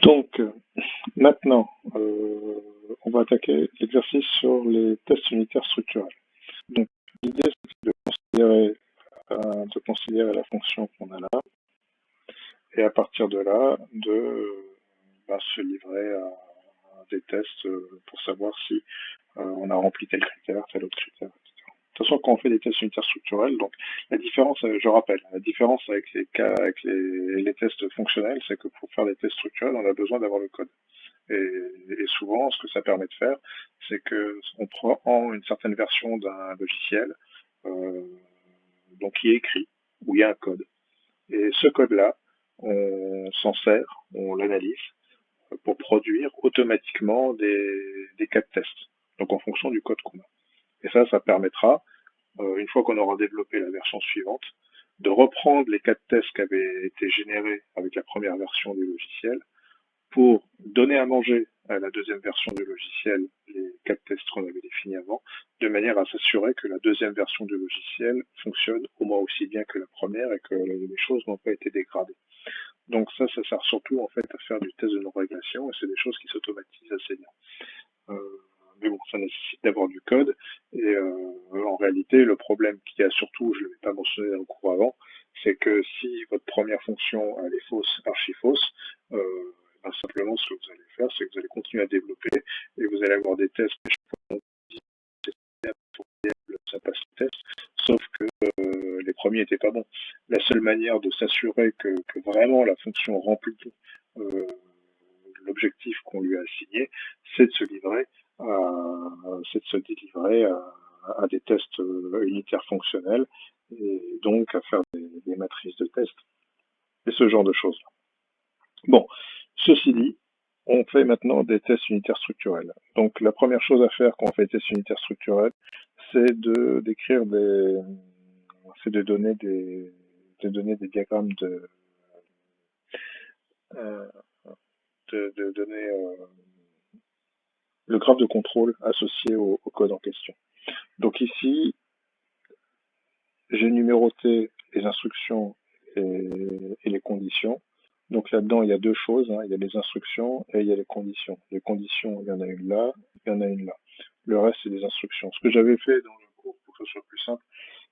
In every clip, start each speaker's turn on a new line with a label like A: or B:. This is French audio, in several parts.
A: Donc, maintenant, on va attaquer l'exercice sur les tests unitaires structurels. Donc, l'idée, c'est de considérer la fonction qu'on a là, et à partir de là, se livrer à des tests pour savoir si on a rempli tel critère, tel autre critère, etc. De toute façon, quand on fait des tests unitaires structurels, donc la différence, je rappelle, la différence avec les tests fonctionnels, c'est que pour faire des tests structurels, on a besoin d'avoir le code. Et souvent, ce que ça permet de faire, c'est que on prend une certaine version d'un logiciel, donc qui est écrit, où il y a un code. Et ce code-là, on s'en sert, on l'analyse pour produire automatiquement des cas de test, donc en fonction du code qu'on a. Et ça permettra, une fois qu'on aura développé la version suivante, de reprendre les cas de test qui avaient été générés avec la première version du logiciel pour donner à manger à la deuxième version du logiciel les cas de test qu'on avait définis avant, de manière à s'assurer que la deuxième version du logiciel fonctionne au moins aussi bien que la première et que les choses n'ont pas été dégradées. Donc ça sert surtout en fait à faire du test de non-régression et c'est des choses qui s'automatisent assez bien. Mais bon, ça nécessite d'avoir du code et en réalité, le problème qu'il y a surtout, je ne l'avais pas mentionné dans le cours avant, c'est que si votre première fonction elle est fausse, archi fausse, simplement ce que vous allez faire, c'est que vous allez continuer à développer et vous allez avoir des tests ça passe le test, sauf que les premiers n'étaient pas bons. La seule manière de s'assurer que vraiment la fonction remplit l'objectif qu'on lui a assigné, c'est de se livrer à des tests unitaires fonctionnels et donc à faire des matrices de tests et ce genre de choses. Bon, ceci dit, on fait maintenant des tests unitaires structurels. Donc la première chose à faire quand on fait des tests unitaires structurels, c'est de donner des diagrammes de donner le graphe de contrôle associé au code en question. Donc ici, j'ai numéroté les instructions et les conditions. Donc là-dedans, il y a deux choses, il y a les instructions et il y a les conditions. Les conditions, il y en a une là, il y en a une là. Le reste, c'est des instructions. Ce que j'avais fait dans le cours, pour que ce soit plus simple,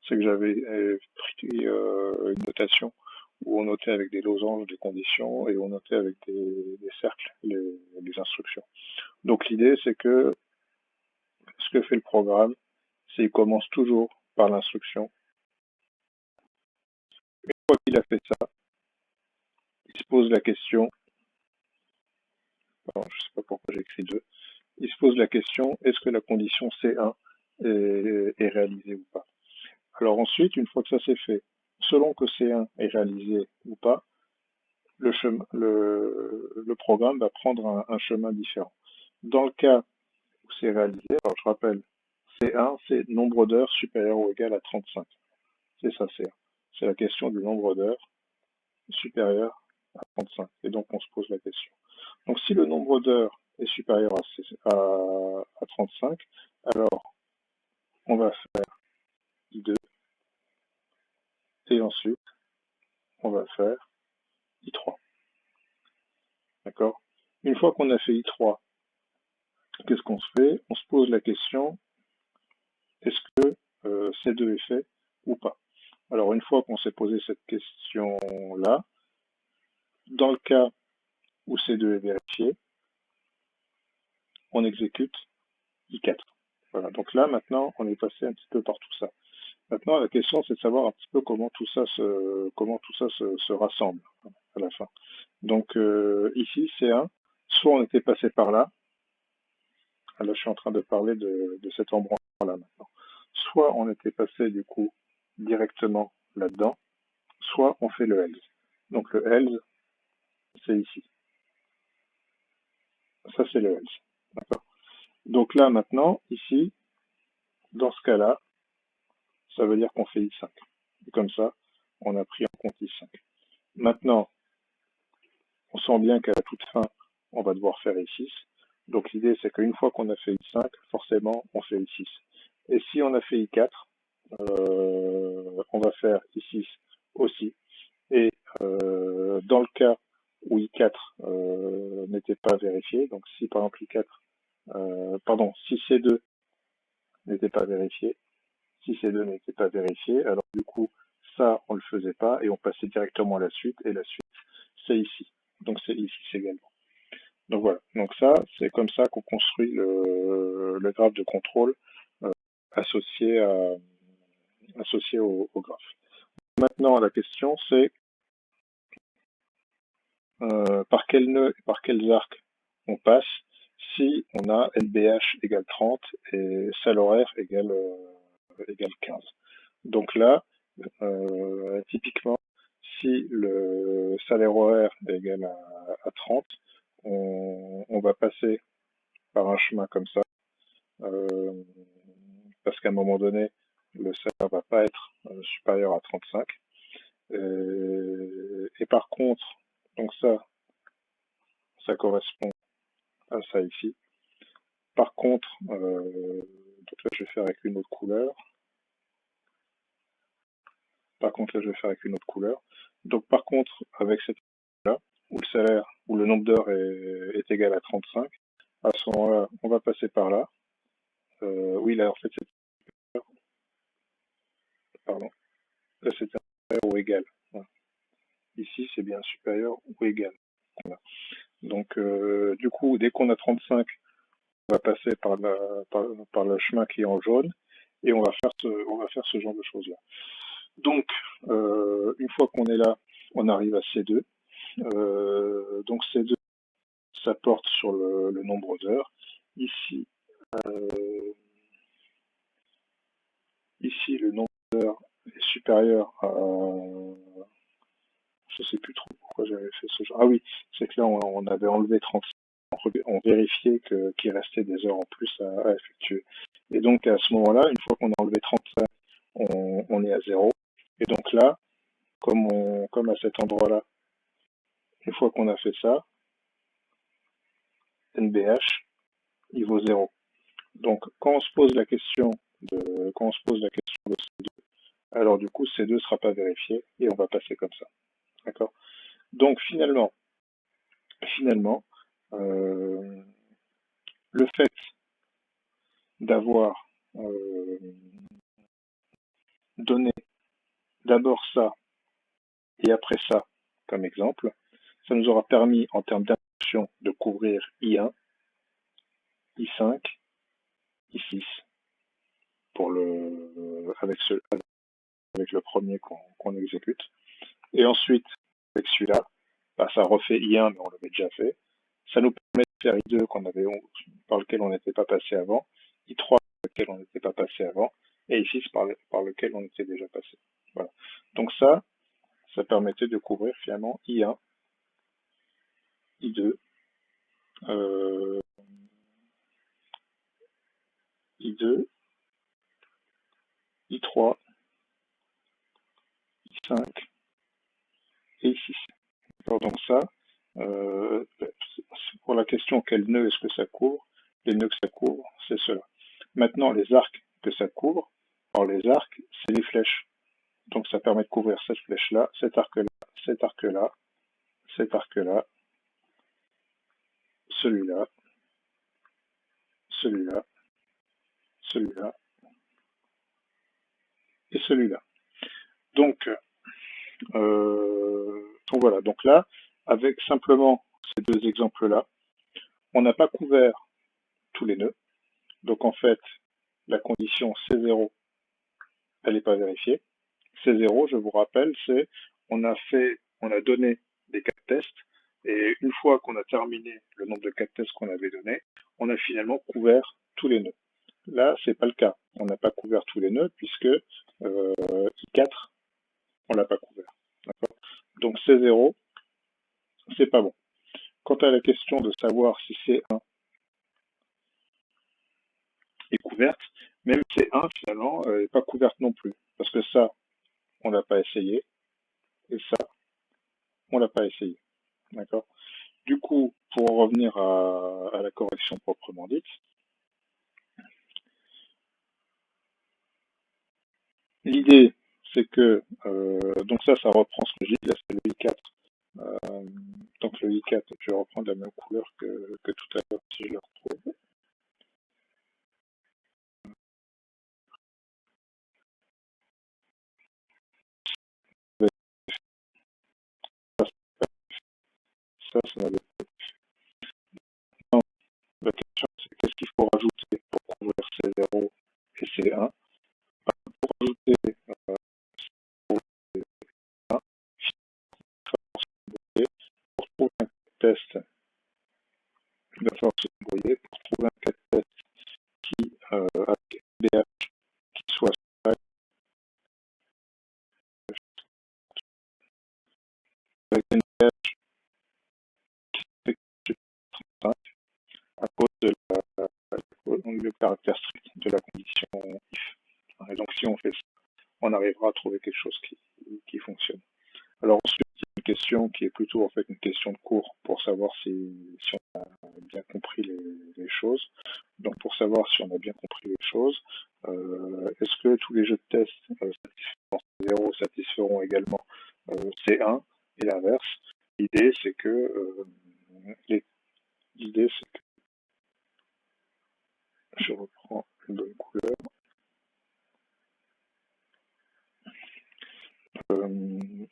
A: c'est que j'avais pris une notation où on notait avec des losanges des conditions et on notait avec des cercles les instructions. Donc l'idée, c'est que ce que fait le programme, c'est qu'il commence toujours par l'instruction. Une fois qu'il a fait ça, il se pose la question, alors, je ne sais pas pourquoi j'ai écrit 2, il se pose la question, est-ce que la condition C1 est réalisée ou pas? Alors ensuite, une fois que ça c'est fait, selon que C1 est réalisé ou pas, le programme va prendre un chemin différent. Dans le cas où c'est réalisé, alors je rappelle, C1, c'est nombre d'heures supérieur ou égal à 35. C'est ça, C1. C'est la question du nombre d'heures supérieur à 35. Et donc, on se pose la question. Donc, si le nombre d'heures est supérieur à 35, alors on va faire I2 et ensuite on va faire I3. D'accord? Une fois qu'on a fait I3, qu'est-ce qu'on se fait? On se pose la question, est-ce que C2 est fait ou pas? Alors, une fois qu'on s'est posé cette question-là, dans le cas où C2 est vérifié, on exécute I4. Voilà, donc là, maintenant, on est passé un petit peu par tout ça. Maintenant, la question, c'est de savoir un petit peu comment tout ça se rassemble à la fin. Donc, ici, C1, soit on était passé par là, là, je suis en train de parler de cet embranchement-là maintenant, soit on était passé, du coup, directement là-dedans, soit on fait le else. Donc, le else, c'est ici. Ça, c'est le else. D'accord. Donc là, maintenant, ici, dans ce cas-là, ça veut dire qu'on fait I5. Et comme ça, on a pris en compte I5. Maintenant, on sent bien qu'à la toute fin, on va devoir faire I6. Donc l'idée, c'est qu'une fois qu'on a fait I5, forcément, on fait I6. Et si on a fait I4, on va faire I6 aussi. Et dans le cas où I4 n'était pas vérifié, donc si par exemple si C2 n'était pas vérifié, si C2 n'était pas vérifié, alors du coup, ça, on le faisait pas et on passait directement à la suite, et la suite, c'est ici. Donc c'est ici également. Donc voilà. Donc ça, c'est comme ça qu'on construit le graphe de contrôle euh, associé, associé au graphe. Maintenant, la question, c'est par quel nœud et par quels arcs on passe si on a NBH égale 30 et salle horaire égale 15. Donc là, typiquement, si le salaire horaire est égal à 30, on va passer par un chemin comme ça, euh, parce qu'à un moment donné, le salaire va pas être supérieur à 35. Et par contre, donc ça correspond à ça ici. Par contre, donc là je vais faire avec une autre couleur. Par contre, là je vais faire avec une autre couleur. Donc par contre, avec cette là, où le salaire, où le nombre d'heures est égal à 35, à ce moment-là, on va passer par là. Oui, là en fait c'est pardon, là c'est supérieur ou égal. Voilà. Ici c'est bien supérieur ou égal. Voilà. Donc du coup, dès qu'on a 35, on va passer par le chemin qui est en jaune et on va faire ce genre de choses-là. Donc, une fois qu'on est là, on arrive à C2. Donc C2, ça porte sur le nombre d'heures. Ici, ici, le nombre d'heures est supérieur à... Je sais plus trop pourquoi j'avais fait ce genre. Ah oui, c'est que là, on avait enlevé 35. On vérifiait qu'il restait des heures en plus à effectuer. Et donc, à ce moment-là, une fois qu'on a enlevé 35, on est à 0. Et donc là, comme à cet endroit-là, une fois qu'on a fait ça, NBH, il vaut 0. Donc, quand on se pose la question de C2, alors du coup, C2 ne sera pas vérifié et on va passer comme ça. D'accord? Donc, finalement, euh, le fait d'avoir donné d'abord ça et après ça comme exemple, ça nous aura permis, en termes d'instruction, de couvrir I1, I5, I6 pour avec le premier qu'on exécute. Et ensuite, avec celui-là, bah, ça refait I1, mais on l'avait déjà fait. Ça nous permet de faire I2 par lequel on n'était pas passé avant, I3 par lequel on n'était pas passé avant, et I6 par lequel on était déjà passé. Voilà. Donc ça permettait de couvrir finalement I1, I2, I2, I3, I5 et I6. Donc ça, pour la question quel nœud est-ce que ça couvre, les nœuds que ça couvre, c'est cela. Maintenant, les arcs que ça couvre, alors les arcs, c'est les flèches. Donc ça permet de couvrir cette flèche-là, cet arc-là, cet arc-là, cet arc-là, celui-là, celui-là, celui-là et celui-là. Donc, donc voilà, donc là, avec simplement ces deux exemples-là, on n'a pas couvert tous les nœuds. Donc en fait, la condition C0, elle n'est pas vérifiée. C0, je vous rappelle, c'est on a donné des cas de test, et une fois qu'on a terminé le nombre de cas de tests qu'on avait donné, on a finalement couvert tous les nœuds. Là, c'est pas le cas. On n'a pas couvert tous les nœuds puisque I4, on l'a pas couvert. Donc C0, c'est pas bon. Quant à la question de savoir si C1 est couverte, même C1 finalement n'est pas couverte non plus, parce que ça, on l'a pas essayé, et ça, on l'a pas essayé. D'accord? Du coup, pour en revenir à la correction proprement dite, l'idée, c'est que, donc ça reprend ce que j'ai dit, là c'est le I4, donc le i4, je vais reprendre la même couleur que tout à l'heure si je la retrouve. Ça n'avait pas. Non, la question c'est qu'est-ce qu'il faut rajouter pour couvrir C0 et C1. Pour rajouter C1, pour trouver un test, il va falloir se débrouiller pour trouver un cas de test qui, avec BH, qui soit avec une BH qui fait à cause de le caractère strict de la condition if. Et donc si on fait ça, on arrivera à trouver quelque chose qui fonctionne. Alors ensuite, il y a une question qui est plutôt en fait une question de cours pour savoir si on a bien compris les choses. Donc pour savoir si on a bien compris les choses, est-ce que tous les jeux de test satisfaisant C0 satisferont également C1 et l'inverse? L'idée c'est que je reprends une bonne couleur.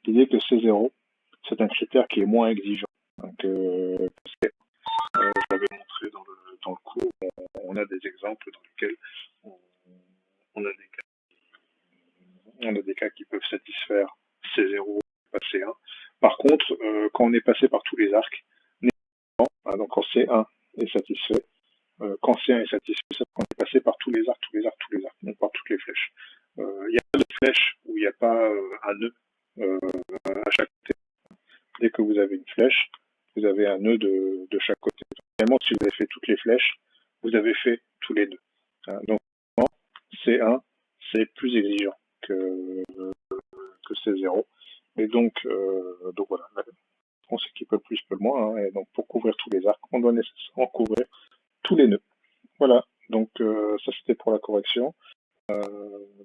A: L'idée que C0, c'est un critère qui est moins exigeant que C1. Je l'avais montré dans le cours, on a des exemples dans lesquels on a des cas qui peuvent satisfaire C0 pas C1. Par contre, quand on est passé par tous les arcs, donc quand C1 est satisfait, quand C1 est satisfait, c'est quand on est passé par tous les arcs, donc par toutes les flèches. Il y a pas de flèche où il n'y a pas un nœud à chaque côté. Dès que vous avez une flèche, vous avez un nœud de chaque côté. Finalement, si vous avez fait toutes les flèches, vous avez fait tous les nœuds. Donc, C1, c'est plus exigeant que C0. Et donc voilà, la réponse c'est qui peut plus, peut le moins. Et donc, pour couvrir tous les arcs, on doit nécessairement couvrir tous les nœuds. Voilà, donc ça c'était pour la correction.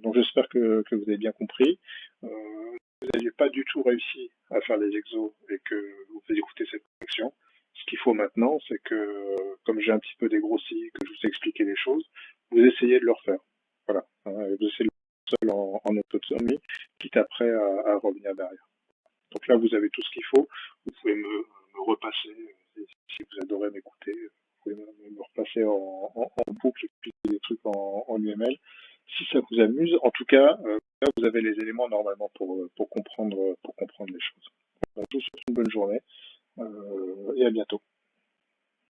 A: Donc j'espère que vous avez bien compris. Vous n'aviez pas du tout réussi à faire les exos et que vous avez écouté cette correction. Ce qu'il faut maintenant, c'est que, comme j'ai un petit peu dégrossi, que je vous ai expliqué les choses, vous essayez de le refaire. Voilà. Vous essayez de le faire seul en autonomie, quitte après à revenir derrière. Donc là, vous avez tout ce qu'il faut. Vous pouvez me repasser, si vous adorez m'écouter, vous pouvez me repasser en boucle, expliquer des trucs en UML. Si ça vous amuse, en tout cas, là, vous avez les éléments normalement pour comprendre les choses. Donc, je vous souhaite une bonne journée et à bientôt.